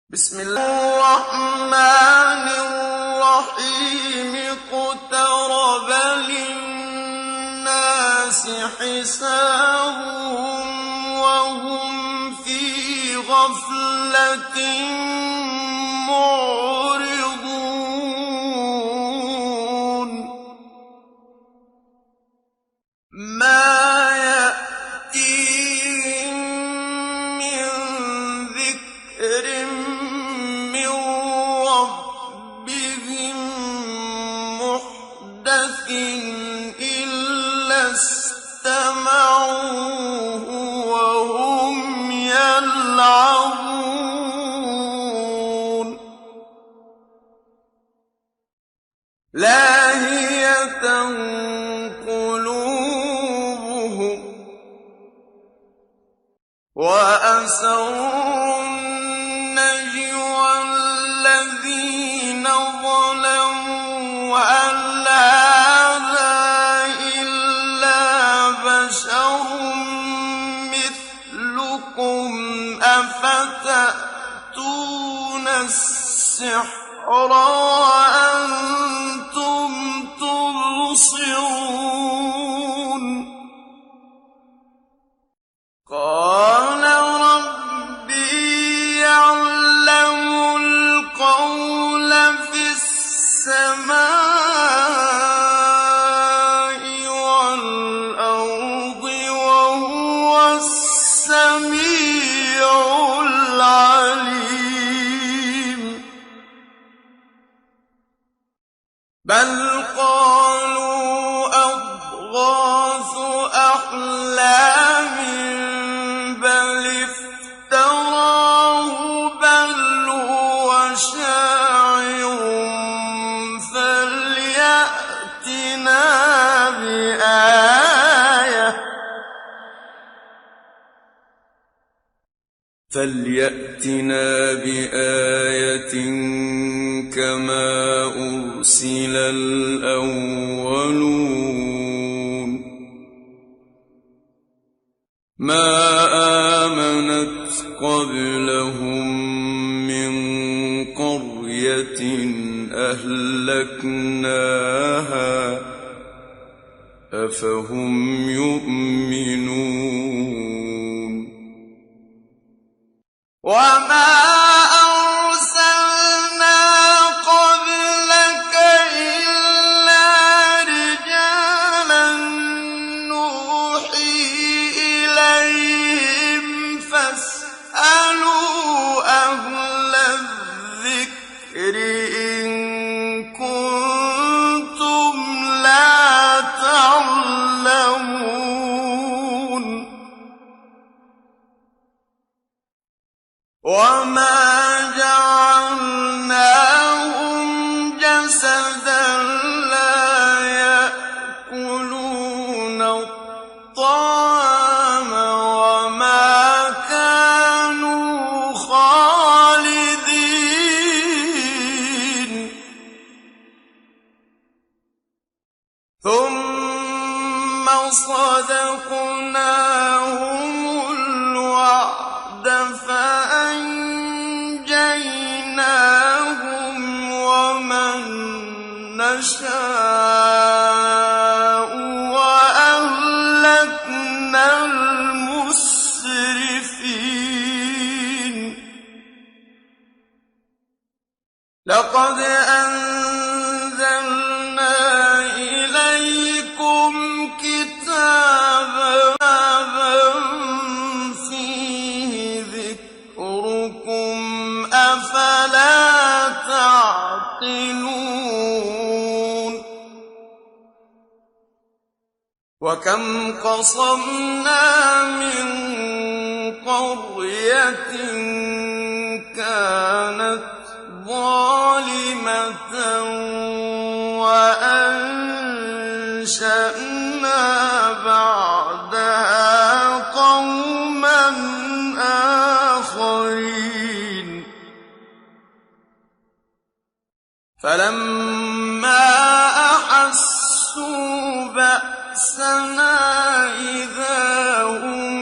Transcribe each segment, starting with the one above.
بسم الله الرحمن الرحيم اقترب للناس حسابهم وهم في غفلة معرضون ما يأتيهم من ذكر من ربهم محدث إلا استمعوه وهم يلعبون لاهية قلوبهم وأسروا النجوى الذين ظلموا هل هذا إلا بشر مثلكم أفتأتون السحر وأنتم تبصرون قال ربي يعلم القول في السماء والأرض وهو السميع العليم بل قالوا أضغاث أحلام بل افتراه بل هو شاعر فليأتنا بآية كما أرسل الأولون ما آمنت قبلهم من قرية أهلكناها أفهم يؤمنون وما أرسلنا قبلك إلا رجالا نوحي إليهم فاسألوا أهل الذكر إن كنتم لا تعلمون وما جعلناهم جسدا لا يأكلون الطعام وما كانوا خالدين ثم صدقناهم الوعد فأنجيناهم ومن نشاء وأهلكنا المسرفين لقد أنزلنا إليكم كتابا فيه ذكركم أفلا تعقلون وكم قصمنا من قرية كانت ظالمة وأنشأنا بعدها قوما آخرين فلما أحسوا بأسنا إذا هم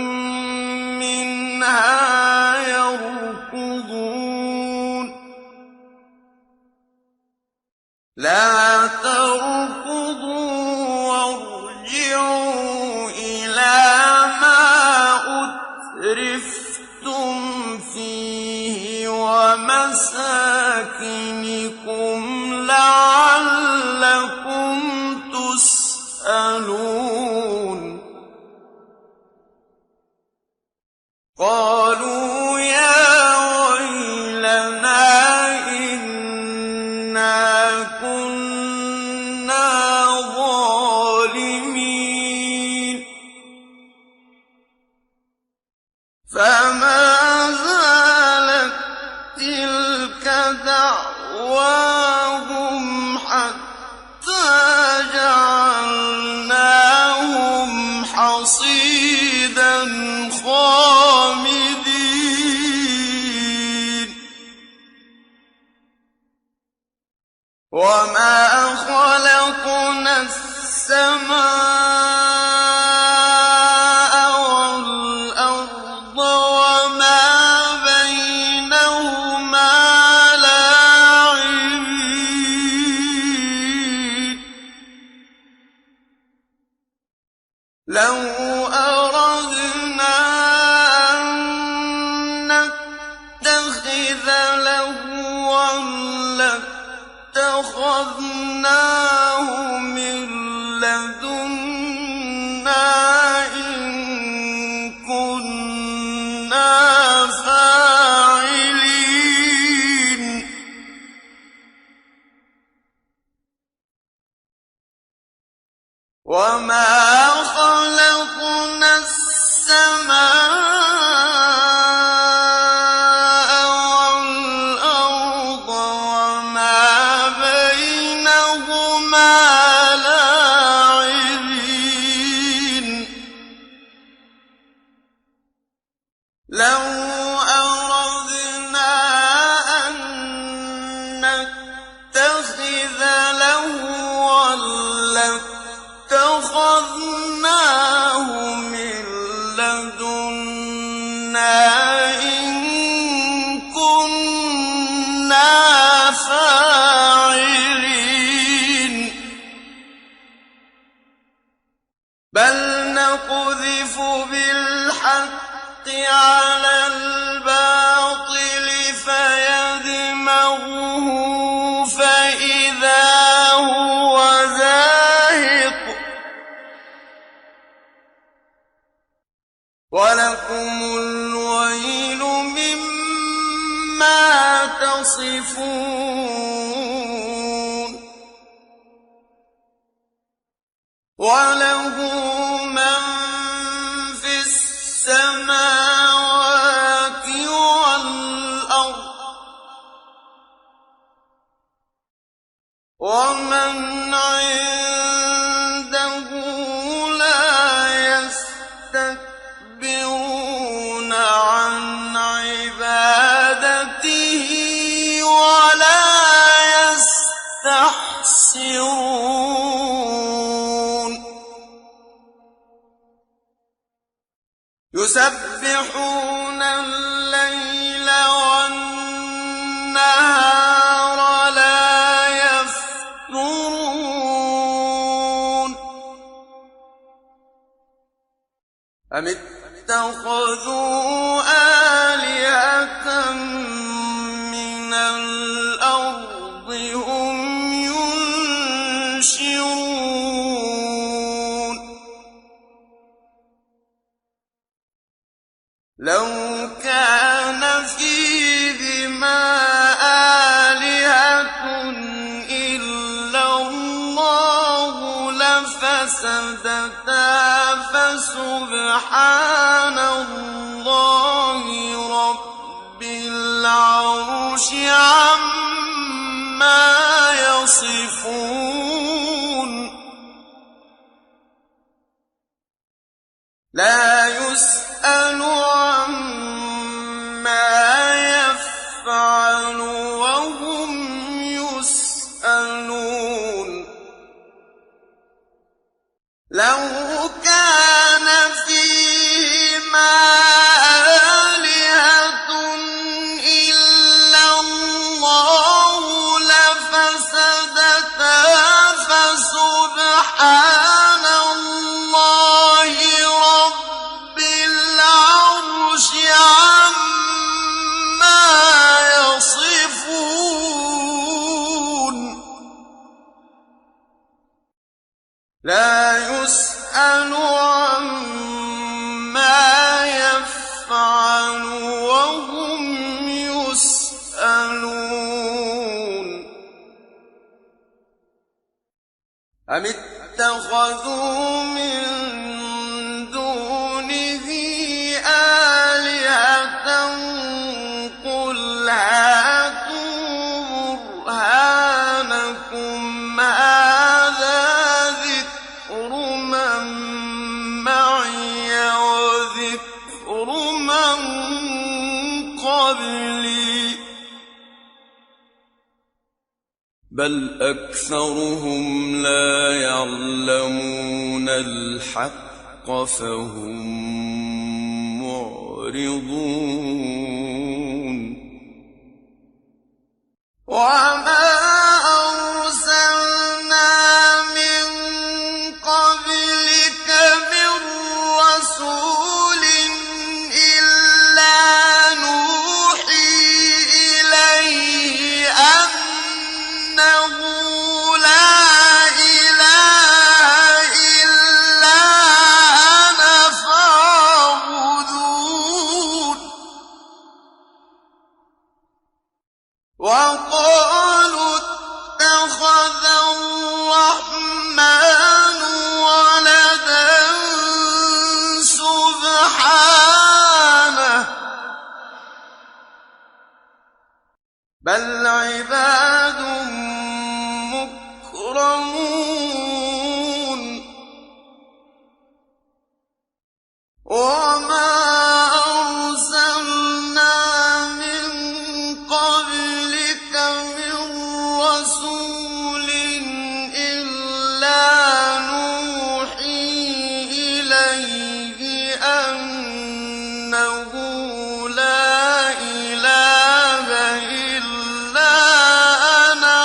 منها يركضون لا تركضوا وارجعوا إلى ما أترفتم فيه ومساكنكم لعلكم تسألون قالوا يا ويلنا إنا كنا ظالمين فما زالت تلك دعواهم حتى جعلناهم حصيدا خامدين وما خلقنا السماء والأرض وما بينهما لاعبين لو أردنا أن نتخذ لهوا لاتخذناه من لدنا إن كنا فاعلين وما خلقنا السماء والأرض وما بينهما لاعبين لو أردنا أن نتخذ لهوا لاتخذناه من لدنا إن كنا فاعلين بل نقذف بالحق على الباطل فيدمغه فإذا هو زاهق ولكم الويل مما تصفون وله من في السماوات والأرض ومن عنده لا يستكبرون عن عبادته ولا يستحسرون يسبحون الليل والنهار لا يفترون أم اتخذوا آلهة من الأرض هم ينشرون لو كان فيهما آلهة إلا الله لفسدتا فسبحان الله رب العرش عما يصفون لا يسأل عما يفعل وهم يسألون لو كان فيهما آلهة إلا الله لفسدتا أم اتخذوا من دونه آلهة قل هاتوا برهانكم هذا ذكر من معي وذكر من قبلي بل أكثرهم لا يعلمون الحق فهم معرضون وما أرسلنا من قبلك من رسول إلا نوحي إليه أنه لا إله إلا أنا فاعبدون وقالوا اتخذ الرحمن ولدا سبحانه بل عباد مكرمون وما أرسلنا من قبلك من رسول إلا نوحي إليه أنه لا إله إلا أنا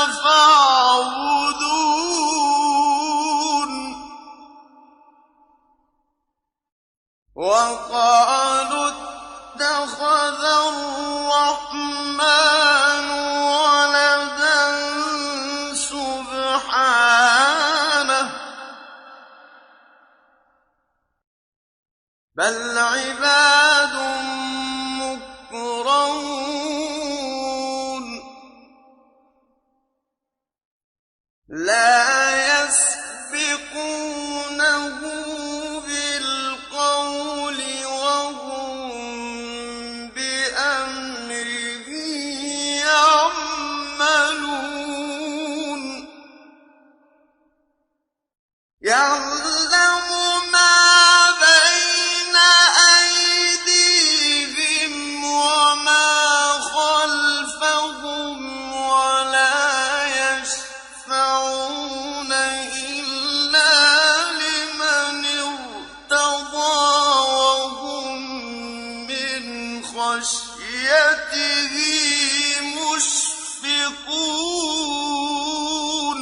فاعبدون وقالوا اتخذ الرحمن ولدا سبحانه بل عباد مكرمون لا يسبقونه بالقول وهم بأمره يعملون يعلم ما بين أيديهم وما خلفهم ولا يشفعون إلا لمن ارتضى وهم من خشيته مشفقون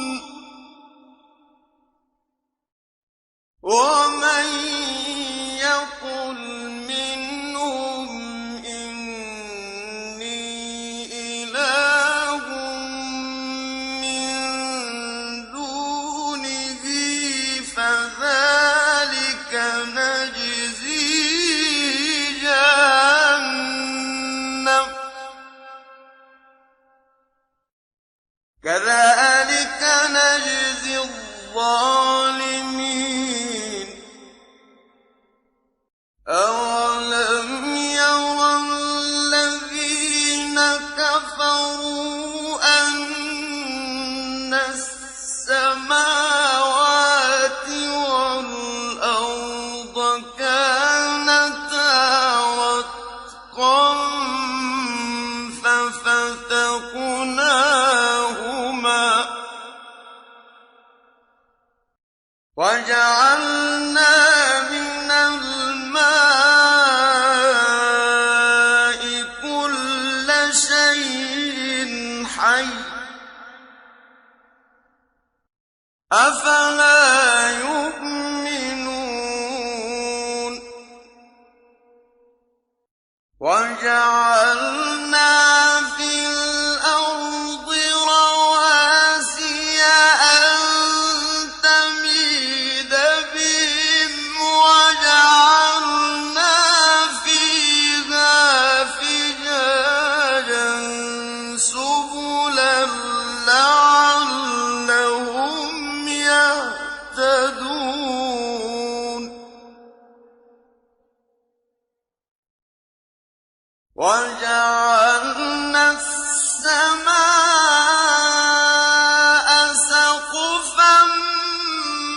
ومن يقل منهم إني إله من دونه فذلك نجزيه جهنم كذلك نجزي الظالمين أولم ير الذين كفروا أن السماوات والأرض كانتا رتقا ففتقناهما وجعلنا من الماء كل شيء حي أفلا يؤمنون وجعلنا في الأرض رواسي أن تميد بهم وجعلنا فيها فجاجا سبلا لعلهم يهتدون السَّمَاءَ سَقْفًا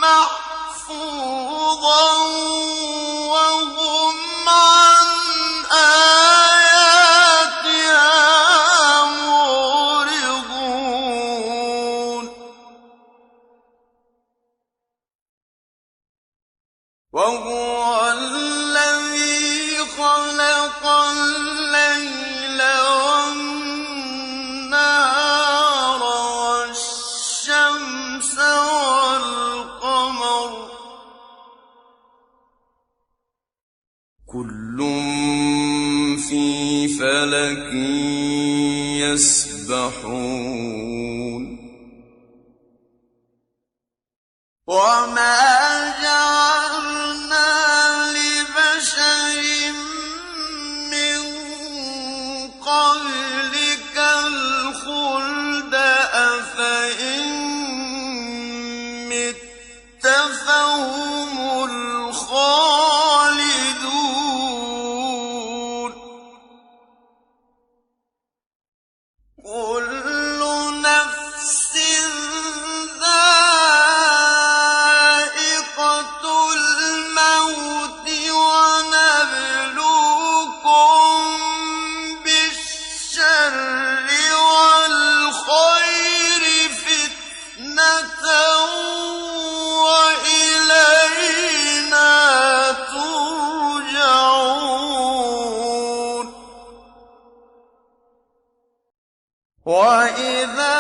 مَّحْفُوظًا وَهُمْ عَنْ آيَاتِهَا مُعْرِضُونَ وَهُوَ الَّذِي خَلَقَ اللَّيْلَ وَالنَّهَارَ وَالشَّمْسَ وَالْقَمَرَ ۖ كُلٌّ فِي فَلَكٍ يَسْبَحُونَ وَمَا جَعَلْنَا لِبَشَرٍ مِّن قَبْلِكَ الْخُلْدَ ۖ أَفَإِن مِّتَّ فَهُمُ الْخَالِدُونَ كُلُّ نَفْسٍ ذَائِقَةُ الْمَوْتِ وَنَبْلُوكُم بِالشَّرِّ وَالْخَيْرِ فِتْنَةً وَإِلَيْنَا تُرْجَعُونَ وَإِذَا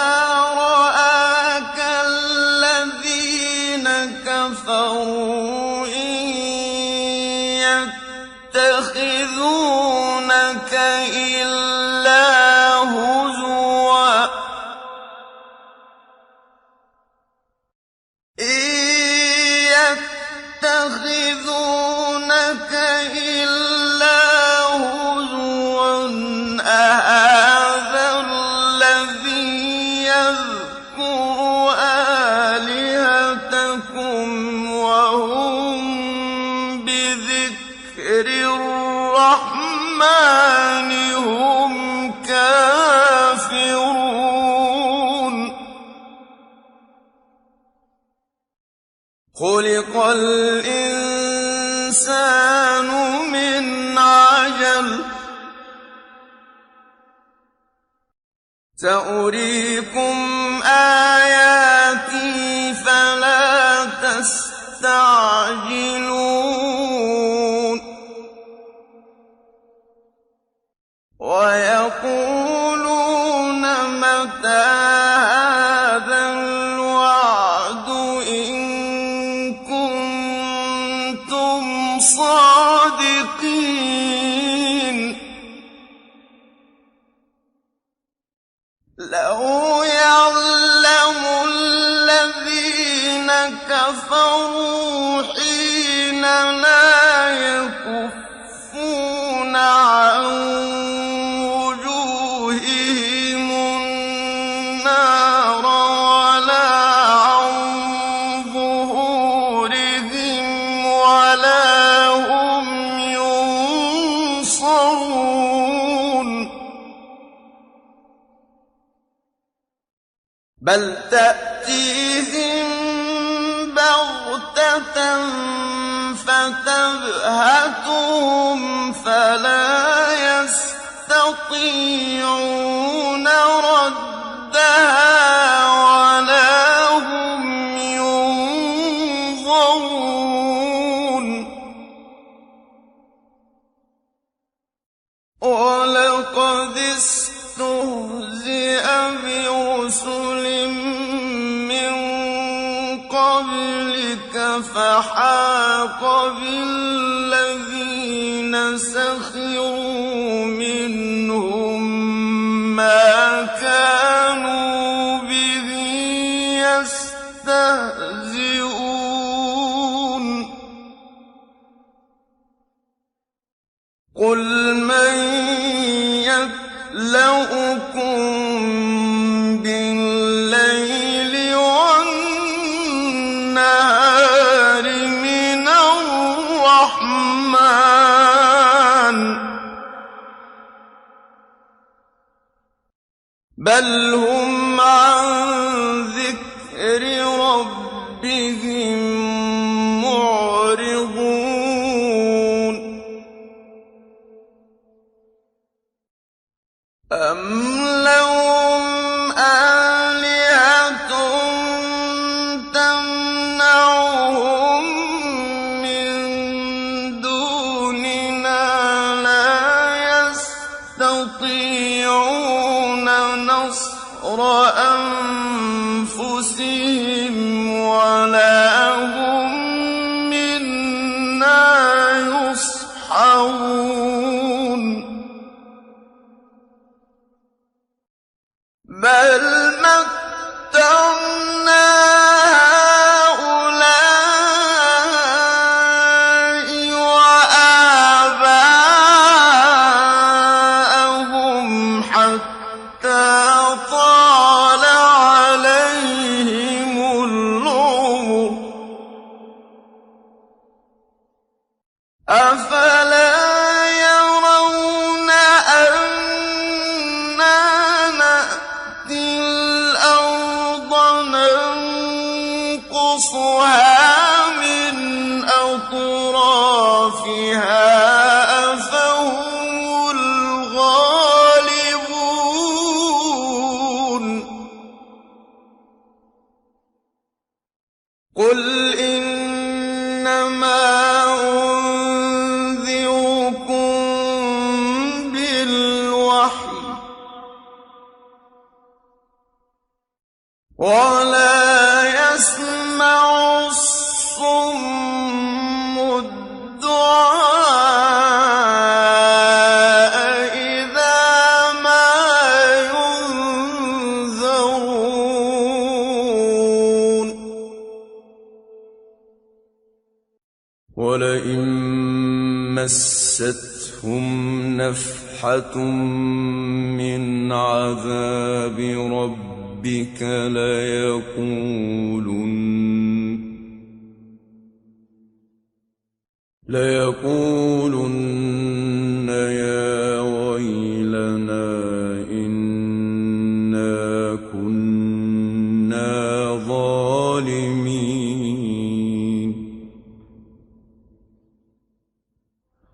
رَآكَ الَّذِينَ كَفَرُوا إِن يَتَّخِذُونَكَ إِلَّا هُزُوًا أَهَٰذَا الَّذِي يَذْكُرُ آلِهَتَكُمْ وَهُم بِذِكْرِ الرَّحْمَٰنِ هُمْ كَافِرُونَ خُلِقَ الْإِنسَانُ مِنْ عَجَلٍ ۚ سَأُرِيكُمْ آيَاتِي فَلَا تَسْتَعْجِلُونِ وَيَقُولُونَ مَتَىٰ هَٰذَا الْوَعْدُ إِن كُنتُمْ صَادِقِينَ لَوْ يَعْلَمُ الَّذِينَ كَفَرُوا حِينَ لَا يَكُفُّونَ عَن وُجُوهِهِمُ النَّارَ وَلَا عَن ظُهُورِهِمْ وَلَا هُمْ يُنصَرُونَ بَلْ تَأْتِيهِم بَغْتَةً فَتَبْهَتُهُمْ فَلَا يَسْتَطِيعُونَ رَدَّهَا وَلَا هُمْ يُنظَرُونَ وَلَقَدِ اسْتُهْزِئَ بِرُسُلٍ مِّن قَبْلِكَ فَحَاقَ بِالَّذِينَ سَخِرُوا مِنْهُم مَّا كَانُوا بِهِ يَسْتَهْزِئُونَ قُلْ مَن يَكْلَؤُكُم بِاللَّيْلِ وَالنَّهَارِ مِنَ الرَّحْمَٰنِ بل هم عن ذكر ربهم معرضون أم لهم آلهة تمنعهم من دوننا لا يستطيعون نصر أنفسهم ولا هم منا يصحبون بل متعنا هؤلاء وآباءهم حتى طال عليهم العمر أفلا يرون أنا نأتي الأرض ننقصها من أطرافها أفهم الغالبون قل إنما أنذركم بالوحي ولا يسمع الصم الدعاء إذا ما ينذرون ولئن مستهم نفحة من عذاب ربك ليقولن يا ويلنا إنا كنا ظالمين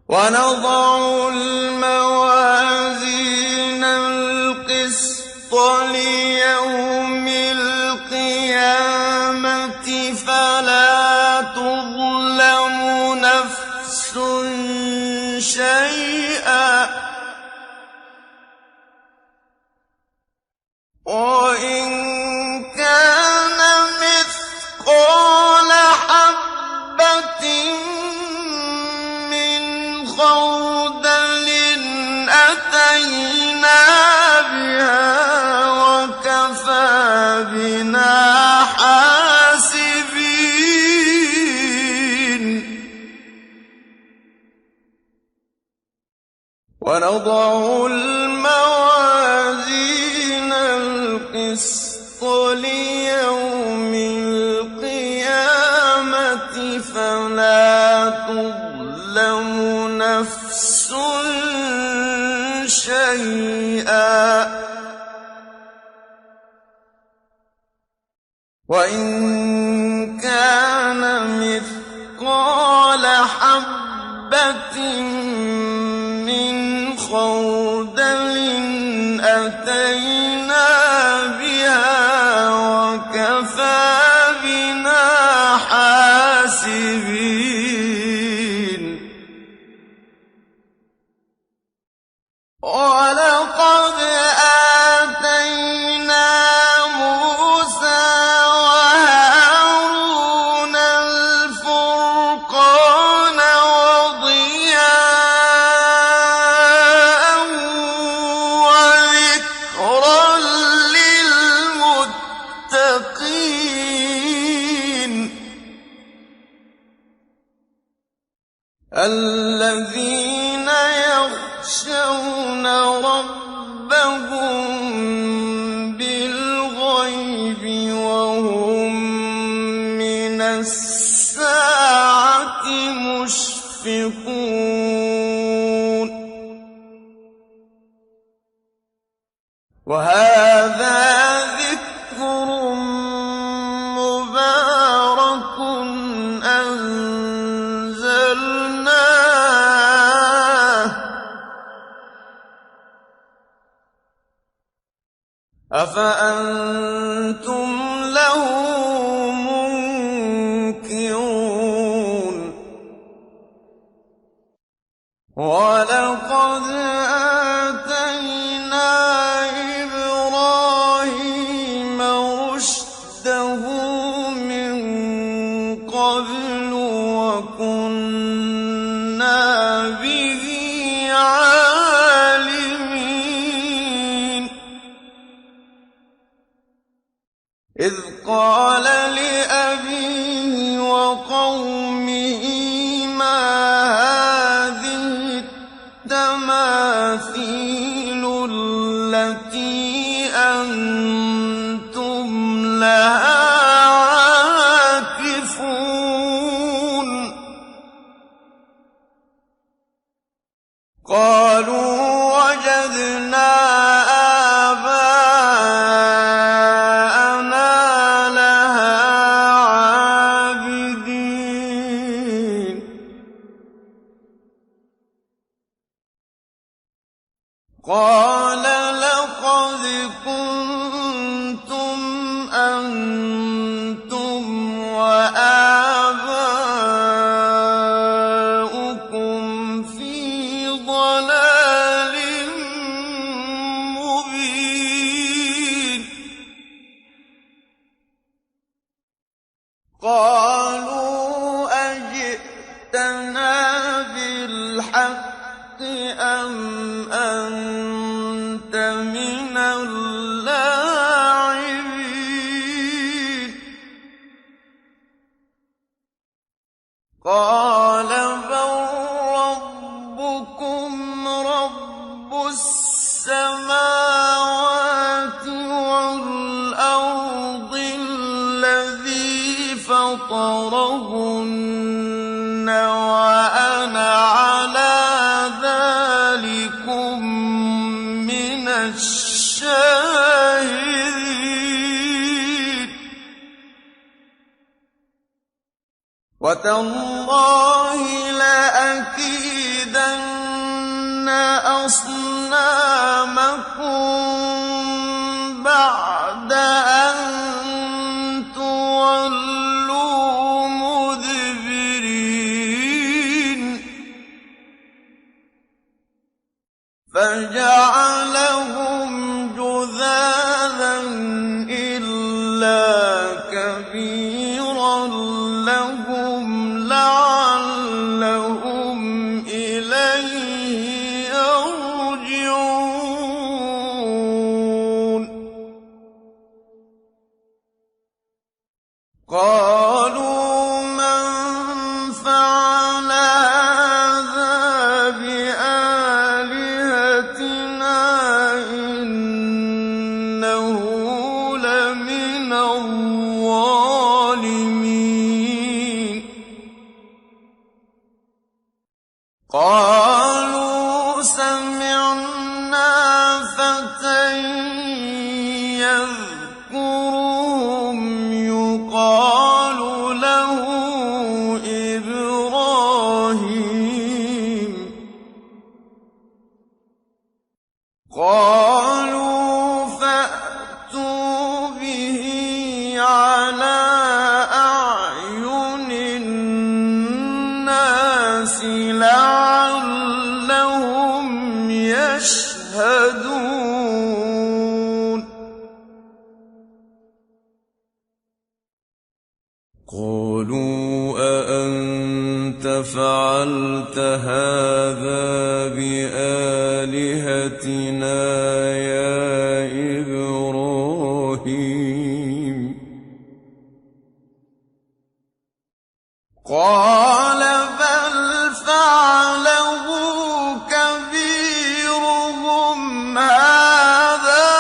ونضع الموازين القسط ليوم القيامة فلا تظلم نفس شيئا وإن كان مثقال حبة من خردل أتينا بها وكفى بنا حاسبين ونضع الموازين القسط ليوم القيامة فلا تظلم نفس شيئا وإن كان مثقال حبة من خردل أتينا بها وكفى بنا حاسبين ولقد آتينا موسى وهارون الفرقان وضياء وذكرا هَٰذَا ذِكْرٌ مُّبَارَكٌ أَنزَلْنَاهُ ۚ أَفَأَنتُمْ لَهُ مُنكِرُونَ وَلَقَدْ آتَيْنَا إِبْرَاهِيمَ رُشْدَهُ مِن قَبْلُ وَكُنَّا بِهِ عَالِمِينَ إِذْ قَالَ لِأَبِيهِ وَقَوْمِهِ مَا هَٰذِهِ التَّمَاثِيلُ الَّتِي أَنتُمْ لَهَا عَاكِفُونَ قَالُوا وَجَدْنَا آبَاءَنَا لَهَا عَابِدِينَ قَالَ لَقَدْ كُنتُمْ أَنتُمْ وَآبَاؤُكُمْ فِي ضَلَالٍ مُّبِينٍ قَالُوا أَجِئْتَنَا بِالْحَقِّ أَمْ أَنتَ مِنَ اللاعبين قَالَ بَل رَّبُّكُمْ رَبُّ السَّمَاوَاتِ وَالْأَرْضِ الَّذِي فَطَرَهُنَّ وَأَنَا عَلَىٰ ذَٰلِكُم مِّنَ الشَّاهِدِينَ وَتَاللَّهِ لَأَكِيدَنَّ أَصْنَامَكُم بَعْدَ أَن تُوَلُّوا مُدْبِرِينَ فَجَعَلَهُمْ جُذَاذًا إِلَّا كَبِيرًا لَّهُمْ لَعَلَّهُمْ إِلَيْهِ يَرْجِعُونَ قَالُوا مَن فَعَلَ هَٰذَا بِآلِهَتِنَا إِنَّهُ لَمِنَ الظَّالِمِينَ قَالُوا سَمِعْنَا فَتًى يَذْكُرُهُمْ يُقَالُ لَهُ إِبْرَاهِيمُ قَالُوا فَأْتُوا بِهِ عَلَىٰ أَعْيُنِ النَّاسِ لَعَلَّهُمْ يَشْهَدُونَ قَالُوا أَأَنتَ فَعَلْتَ هَٰذَا بِآلِهَتِنَا يَا إِبْرَاهِيمُ قَالَ بَلْ فَعَلَهُ كَبِيرُهُمْ هَٰذَا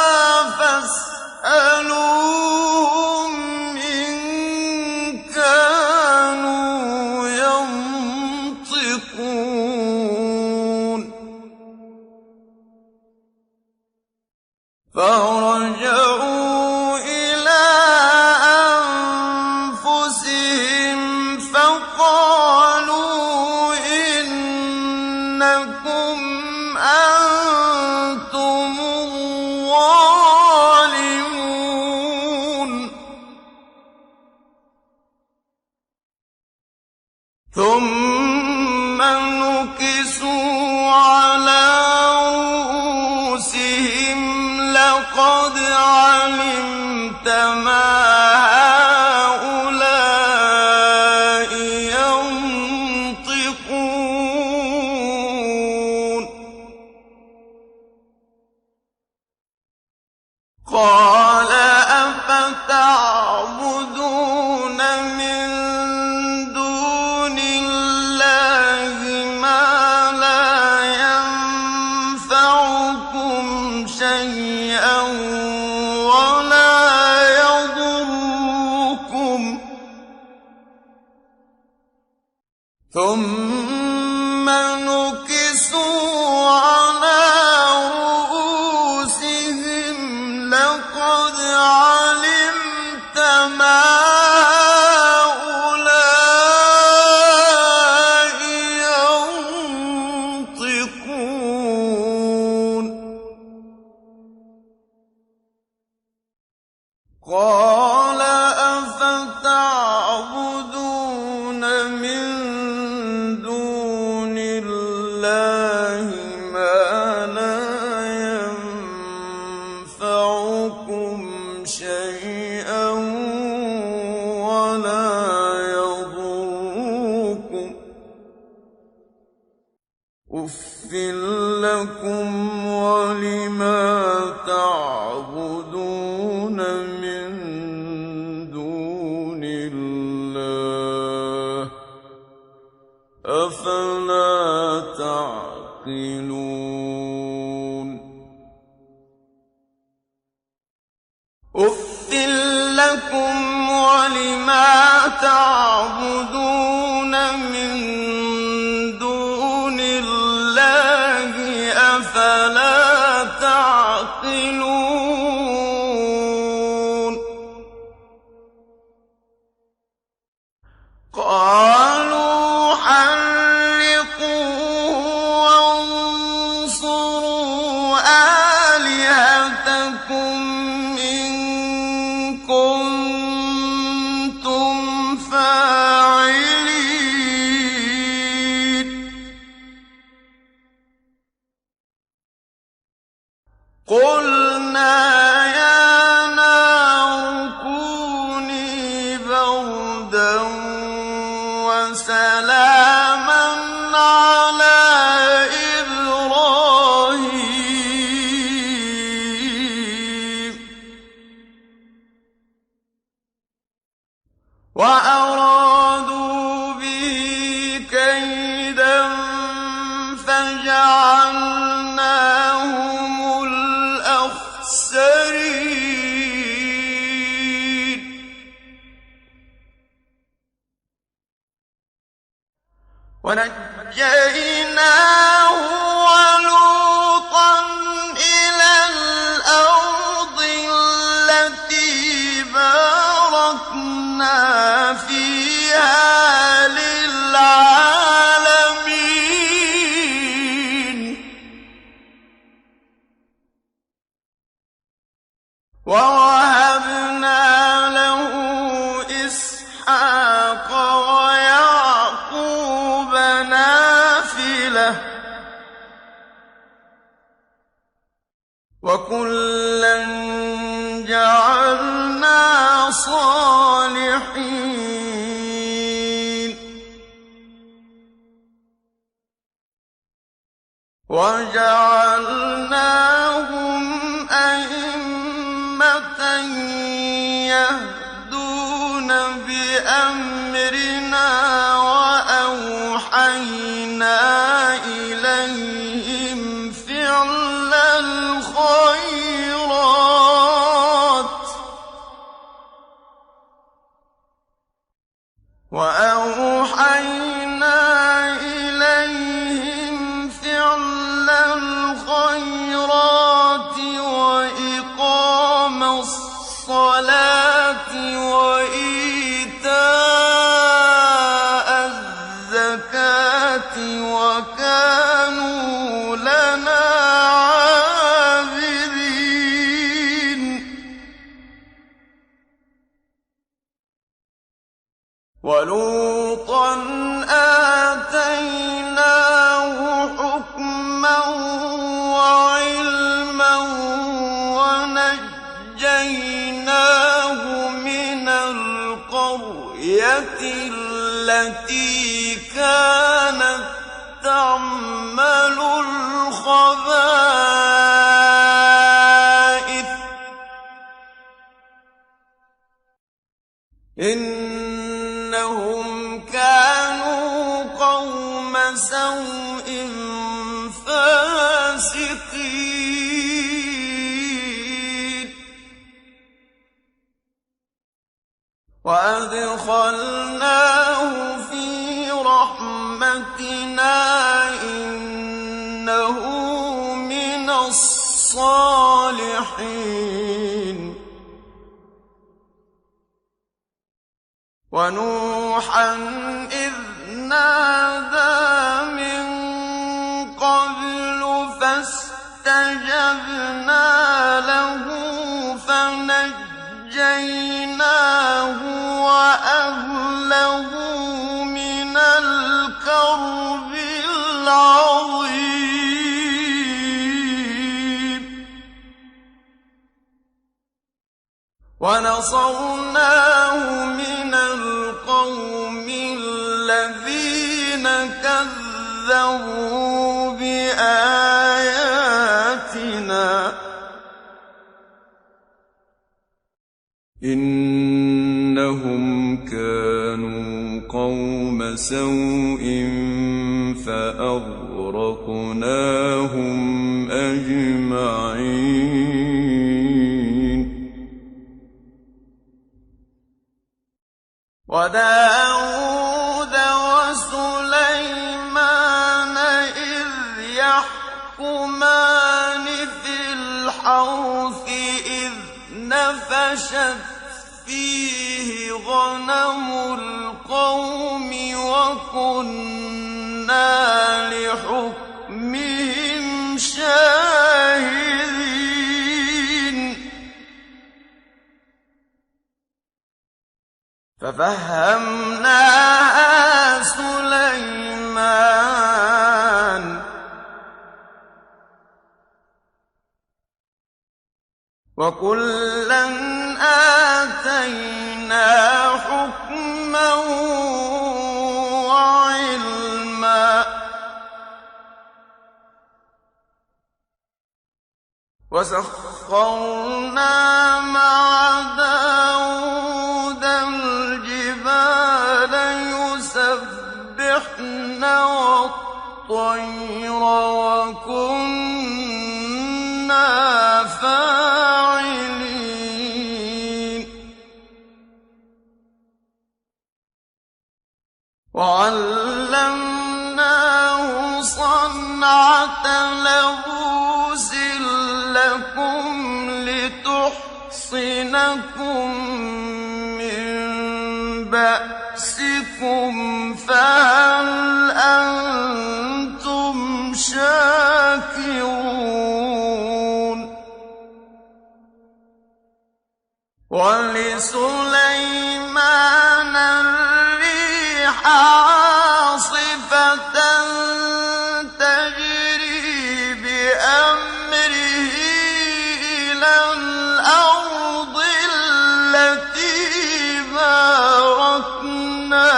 فَاسْأَلُوهُمْ إِن كَانُوا يَنطِقُونَ ثم نكسوا على رؤوسهم لقد علمت ما هؤلاء ينطقون قال أفتعبدون من دون الله ما لا ينفعكم شيئا ولا يضركم ثم نكسوا على رؤوسهم لقد علمت ما هؤلاء ينطقون قال أفتعبدون من دون الله ما لا ينفعكم شيئا ولا يضركم أُفٍّ لكم ولما تعبدون من دون الله أفلا تعقلون أُفٍّ لكم ولما تعبدون من دون الله أفلا تعقلون قالوا حرقوه وانصروا آلهتكم إن كنتم فاعلين قلنا يا نار كوني بردا وسلاما على إبراهيم وأرادوا به كيدا فجعلناهم الأخسرين ونجيناه ولوطا إلى الأرض التي باركنا فيها للعالمين ووهبنا له إسحاق ويعقوب نافلة وكلا جعلنا صالحين وجعلناهم أئمة يهدون بأمرنا وأوحينا إليهم فعل الخيرات وإقام الصلاة وإيتاء الزكاة وكانوا لنا عابدين ولوطا ونجيناه من القرية التي كانت تعمل الخبائث إنهم كانوا قوم سوء فاسقين وأدخلناه في رحمتنا إنه من الصالحين ونوحا إذ نادى من قبل فاستجبنا له فنجيناه وأهله من الكرب العظيم ونصرناه من القوم الذين كذبوا بآياتنا إنهم كانوا قوم سوء فأغرقناهم أجمعين وداود وسليمان إذ يحكمان في الحرث إذ نفشت فيه غنم القوم وكنا لحكمهم شاهدين ففهمناها سليمان وكلا آتينا حكما وعلما وسخرنا مع داود الجبال يسبحن والطير وكنا فاعلين وعلمناه صنعة لبوس لكم لتحصنكم من بأسكم فهل أنتم شاكرون ولسليمان الريح عاصفة تجري بأمره إلى الأرض التي باركنا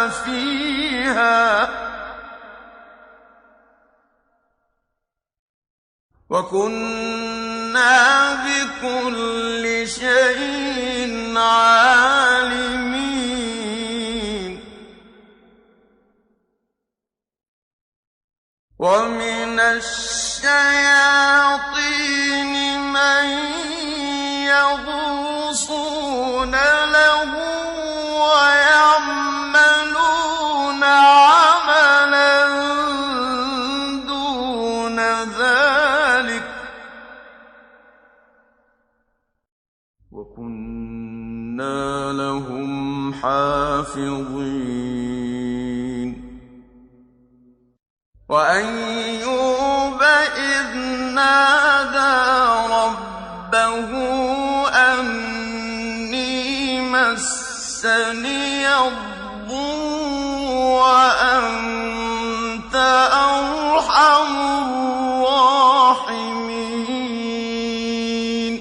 فيها وكنا بكل شيء عالمين ومن الشياطين من يغوصون له ويعملون عملا دون ذلك وكنا لهم حافظين وأيوب إذ نادى ربه أني مسني الضر وأنت أرحم الراحمين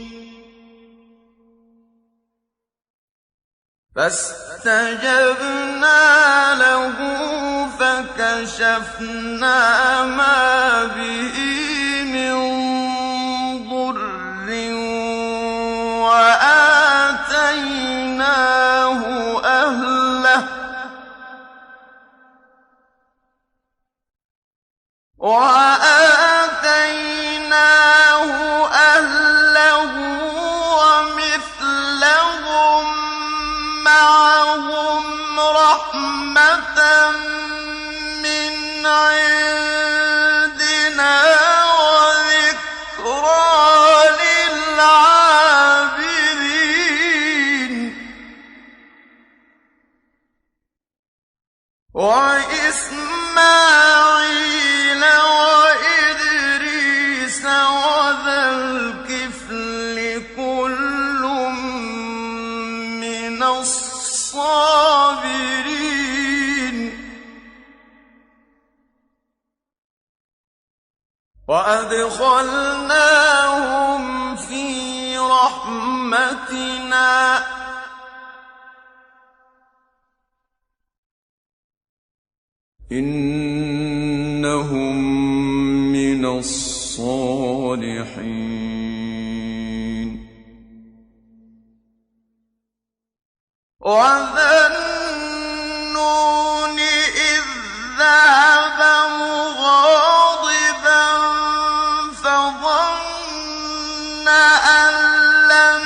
فاستجبنا له فكشفنا ما به من ضر وآتيناه أهله ومثلهم معهم رحمة من عندنا وذكرى للعابدين وإسماعيل وإدريس وذا الكفل كل من الصابرين وأدخلناهم في رحمتنا إنهم من الصالحين وذا النون إذ ذهب مغاضبا فظن أن لن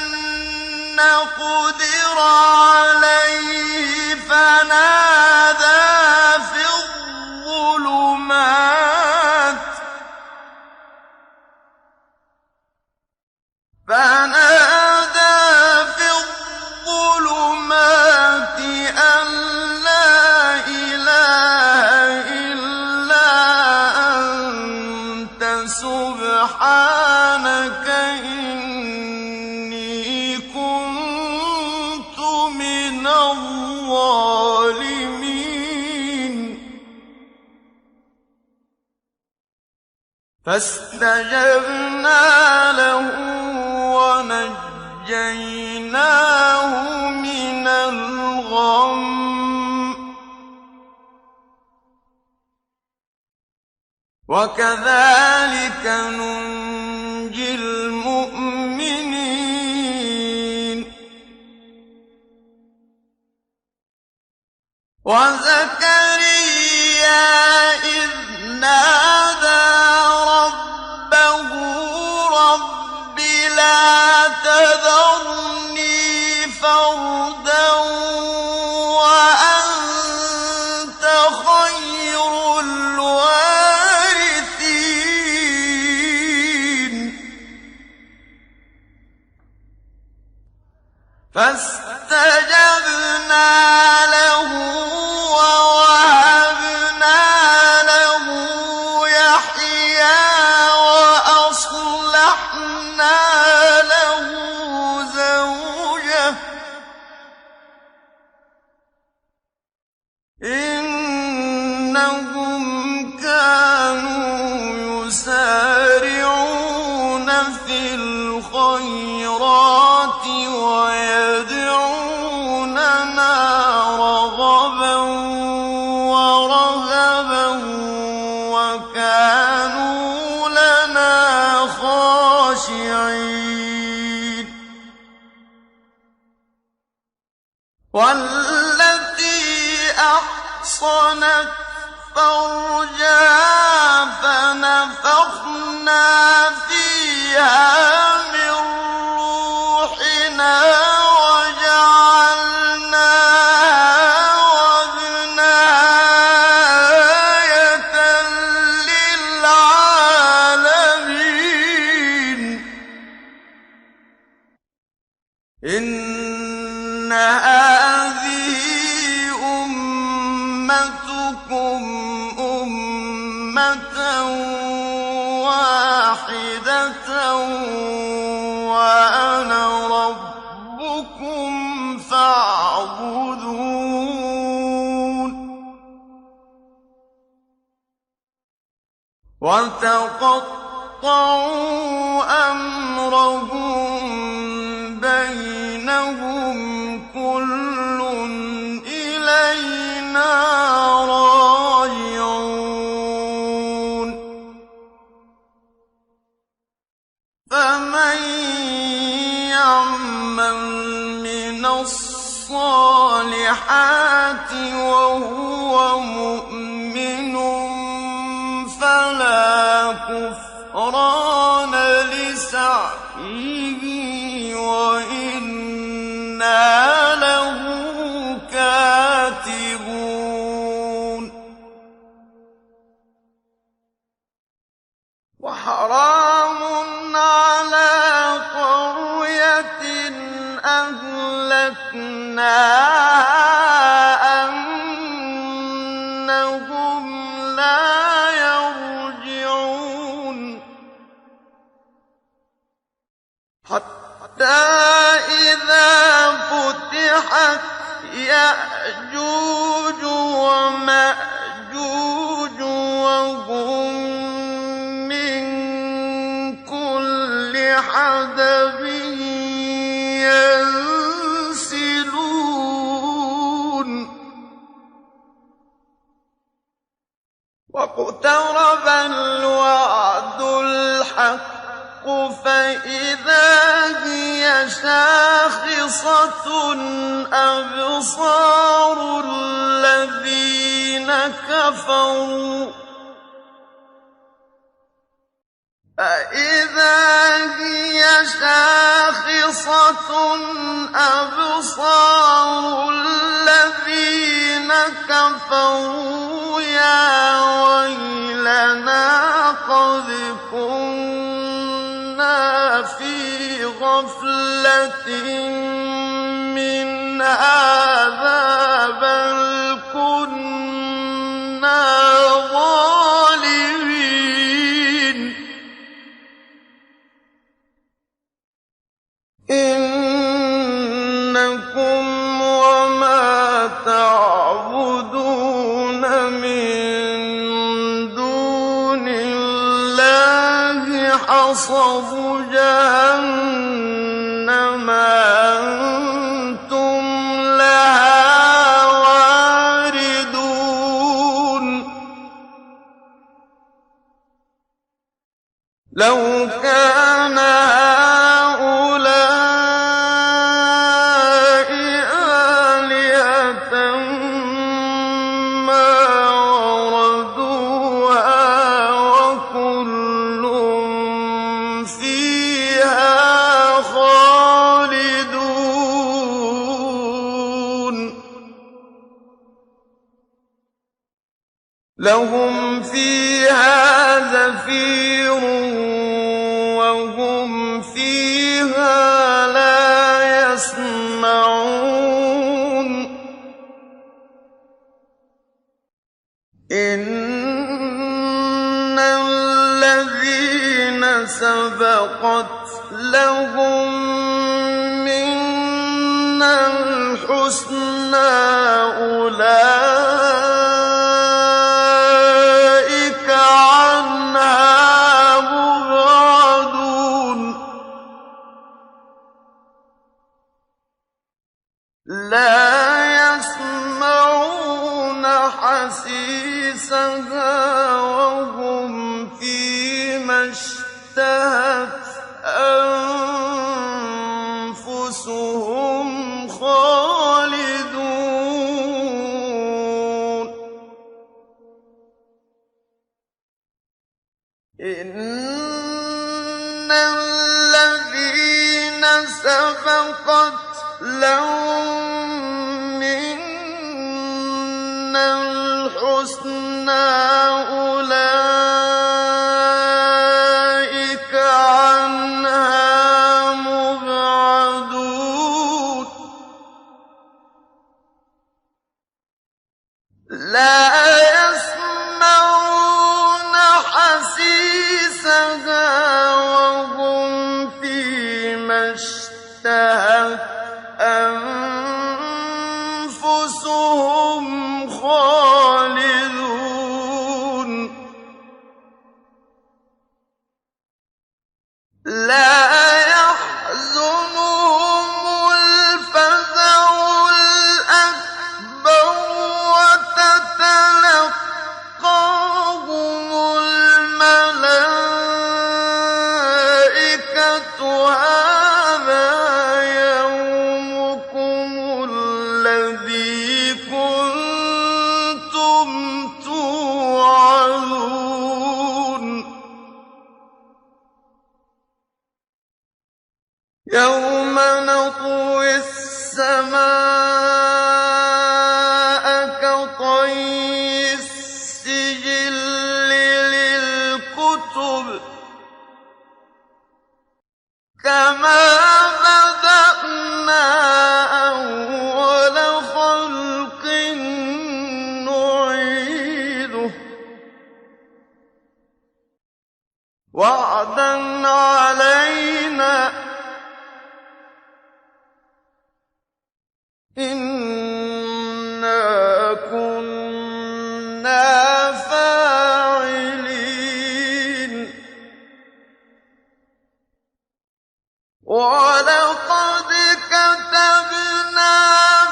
نقدر عليه فنادى في الظلمات أن لا إله إلا أنت سبحانك إني كنت من الظالمين فاستجبنا له ونجيناه من الغم وكذلك ننجي المؤمنين وزكريا إذ نادى ربه رب لا تذرني فردا وأنت خير الوارثين فاستجبنا له ووهبنا له يحيى وأصلحنا له زوجه إنهم كانوا يسارعون في الخيرات ويدعوننا رغبا ورهبا وكانوا لنا خاشعين والتي أحصنت فرجها فنفخنا فيها من روحنا وجعلناها وابنها آية للعالمين إن هذه أمتكم أمة واحدة وأنا ربكم فاعبدون وتقطعوا أمرهم بينهم كُلٌّ إِلَيْنَا رَاجِعُونَ فَمَن يَعْمَلْ مِنَ الصَّالِحَاتِ وَهُوَ مُؤْمِنٌ فَلَا كُفْرَانَ لِسَعْيِهِ وَإِنَّا لَهُ كَاتِبُونَ وَحَرَامٌ عَلَىٰ قَرْيَةٍ أَهْلَكْنَاهَا أَنَّهُمْ لَا يَرْجِعُونَ حَتَّىٰ إِذَا فُتِحَتْ يَأْجُوجُ وَمَأْجُوجُ وَهُم مِّن كُلِّ حَدَبٍ يَنسِلُونَ وَاقْتَرَبَ الْوَعْدُ الْحَقُّ فَإِذَا هِيَ شَاخِصَةٌ أَبْصَارُ الَّذِينَ كَفَرُوا يَا وَيْلَنَا قَدْ كُنَّا فِي غَفْلَةٍ مِّنْ هَٰذَا بَلْ كُنَّا ظَالِمِينَ إِنَّكُمْ وَمَا تَعْبُدُونَ مِن دُونِ اللَّهِ حَصَبُ جَهَنَّمَ أَنتُمْ لَهَا وَارِدُونَ لَوْ كَانَ هَٰؤُلَاءِ آلِهَةً مَّا وَرَدُوهَا وَكُلٌّ فِيهَا خَالِدُونَ لَهُمْ فِيهَا زَفِيرٌ وَهُمْ فِيهَا لَا يَسْمَعُونَ إِنَّ الَّذِينَ سَبَقَتْ لَهُم مِّنَّا الْحُسْنَىٰ أُولَٰئِكَ عَنْهَا مُبْعَدُونَ لَا يَسْمَعُونَ حَسِيسَهَا وَهُمْ فِيمَا اشْتَهَتْ أَنفُسُهُمْ خَالِدُونَ إِنَّ الَّذِينَ سَبَقَتْ لَهُم مِّنَّا الْحُسْنَىٰ أُولَٰئِكَ عَنْهَا مُبْعَدُونَ لَا يَسْمَعُونَ حَسِيسَهَا وَهُمْ فِيمَا اشْتَهَتْ أَنفُسُهُمْ خَالِدُونَ لَا يَحْزُنُهُمُ الْفَزَعُ نطوي السماء كطي السجل للكتب كما بدأنا أول خلق نعيده وعدا علينا إنا كنا فاعلين ولقد كتبنا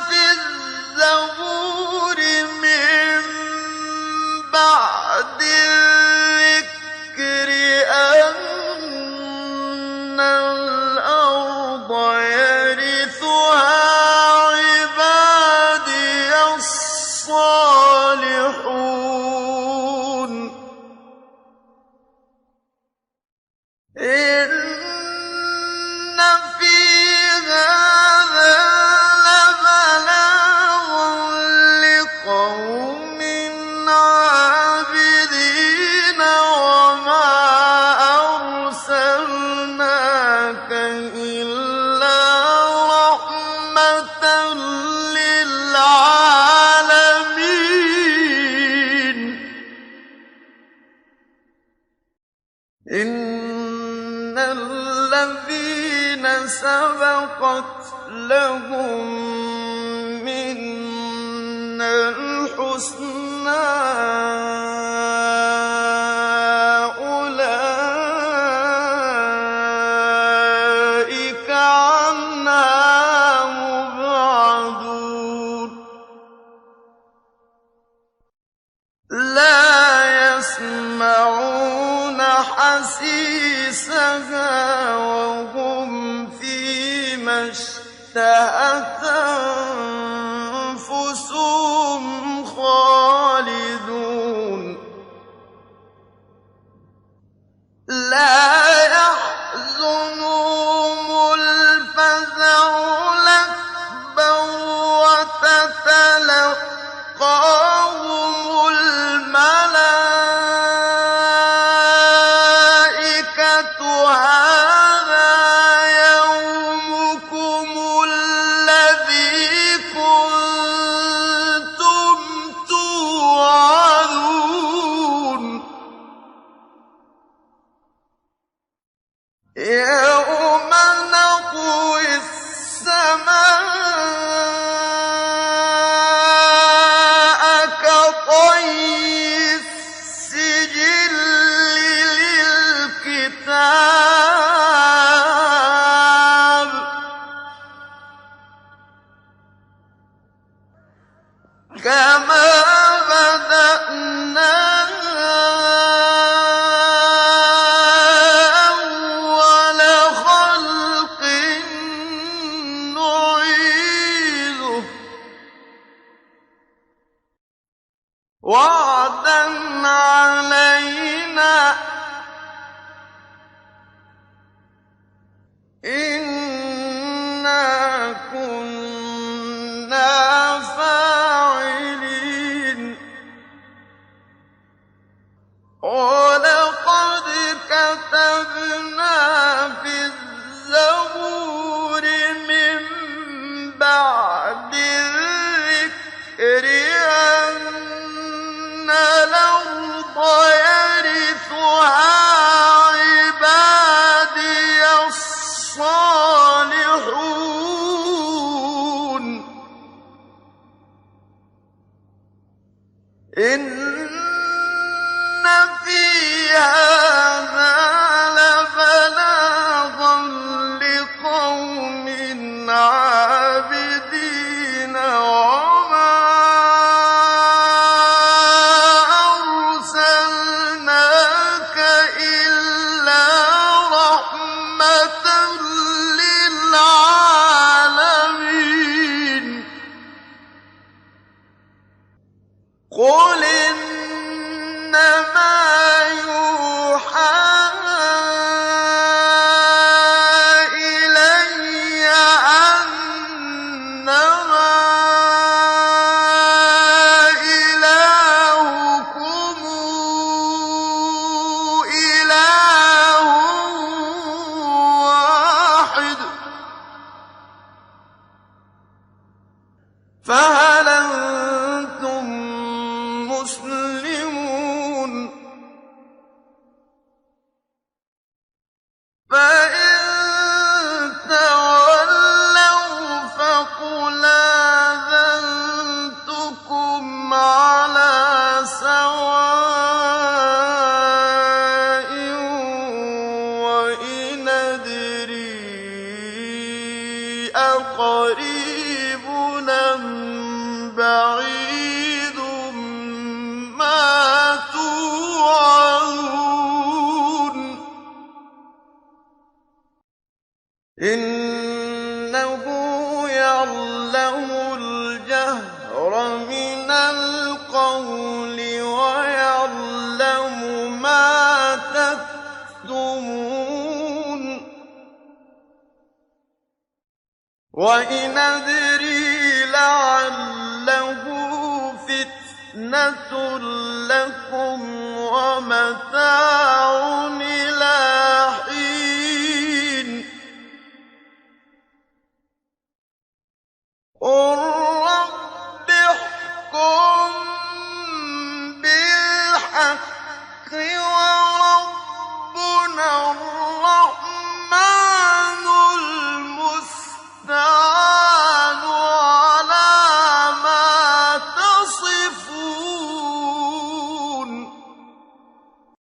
في الزبور من بعد الذكر أن الأرض يرثها عبادي الصالحون إن في هذا لبلاغا لقوم عابدين وما أرسلناك إلا رحمة للعالمين إن الذين سبقت لهم منا الحسنى أولئك عنها مبعدون لا يسمعون حسيسها وهم فيما اشتهت أنفسهم خالدون لا يحزنهم الفزع الأكبر وتتلقاهم الملائكة هذا يومكم الذي كنتم توعدون يوم نطوي السماء كطي السجل للكتاب كما بدأنا أول خلق نعيده وعدا علينا إنا كنا فاعلين ولقد كتبنا في الزبور من بعد الذكر أن الأرض يرثها عبادي الصالحون إن في هذا لبلاغا لقوم عابدين وما أرسلناك إلا رحمة للعالمين قل إنما يوحى إلي فهل أنتم مسلمون فإن تولوا فقل آذنتكم على سواء وإن أدري أقريب أم بعيد ما توعدون إنه يعلم الجهر من القول ويعلم ما تكتمون وإن أدري لعله فتنة لكم ومتاع